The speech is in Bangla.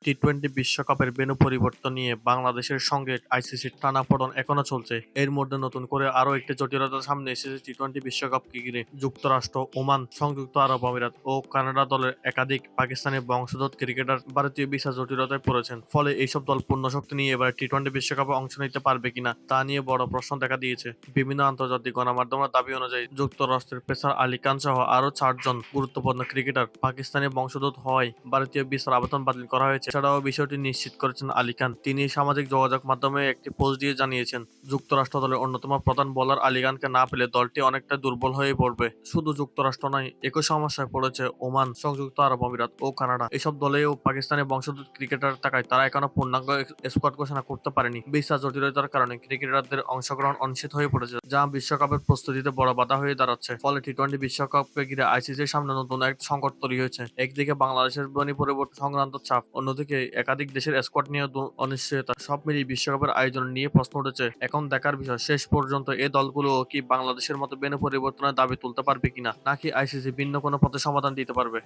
টি-টোয়েন্টি বিশ্বকাপের ভেন্যু পরিবর্তন নিয়ে বাংলাদেশের সঙ্গে আইসিসির টানাপোড়েন এখনো চলছে। এর মধ্যে নতুন করে আরও একটি জটিলতার সামনে এসেছে টি-টোয়েন্টি বিশ্বকাপকে ঘিরে। যুক্তরাষ্ট্র, ওমান, সংযুক্ত আরব আমিরাত ও কানাডা দলের একাধিক পাকিস্তানি বংশোদ্ভূত ক্রিকেটার ভারতীয় ভিসা জটিলতায় পড়েছেন। ফলে এইসব দল পূর্ণ শক্তি নিয়ে এবার টি-টোয়েন্টি বিশ্বকাপে অংশ নিতে পারবে কিনা তা নিয়ে বড় প্রশ্ন দেখা দিয়েছে। বিভিন্ন আন্তর্জাতিক গণমাধ্যমের দাবি অনুযায়ী যুক্তরাষ্ট্রের পেসার আলী খান সহ আরও 4 জন গুরুত্বপূর্ণ ক্রিকেটার পাকিস্তানি বংশোদ্ভূত হওয়ায় ভারতীয় ভিসার আবেদন বাতিল করা হয়েছে। এছাড়াও বিষয়টি নিশ্চিত করেছেন আলী খান। তিনি সামাজিক যোগাযোগ মাধ্যমে একটি পোস্ট দিয়ে জানিয়েছেন, যুক্তরাষ্ট্র দলের অন্যতম প্রধান বোলার আলী খানকে না পেলে দলটি অনেকটা দুর্বল হয়ে পড়বে। শুধু যুক্তরাষ্ট্র নয়, একই সমস্যায় পড়েছে ওমান, সংযুক্ত আরব আমিরাত ও কানাডা। এসব দলেও পাকিস্তানি বংশোদ্ভূত ক্রিকেটার থাকায় তারা এখনো পূর্ণাঙ্গ স্কোয়াড ঘোষণা করতে পারেনি। ভিসা জটিলতার কারণে ক্রিকেটারদের অংশগ্রহণ অনিশ্চিত হয়ে পড়েছে, যা বিশ্বকাপের প্রস্তুতিতে বড় বাধা হয়ে দাঁড়াচ্ছে। ফলে টি-টোয়েন্টি বিশ্বকাপকে ঘিরে আইসিসির সামনে নতুন এক সংকট তৈরি হয়েছে। একদিকে বাংলাদেশের ভেন্যু পরিবর্তন সংক্রান্ত চাপ, অন্যদিকে একাধিক দেশের স্কোয়াড নিয়ে অনিশ্চয়তা। সব মিলিয়ে বিশ্বকাপের আয়োজন নিয়ে প্রশ্ন উঠেছে। এখন দেখার বিষয়, শেষ পর্যন্ত এই দলগুলো কি বাংলাদেশের মতো ভেন্যু পরিবর্তনের দাবি তুলতে পারবে কিনা, নাকি আইসিসি ভিন্ন কোনো পথে সমাধান দিতে পারবে।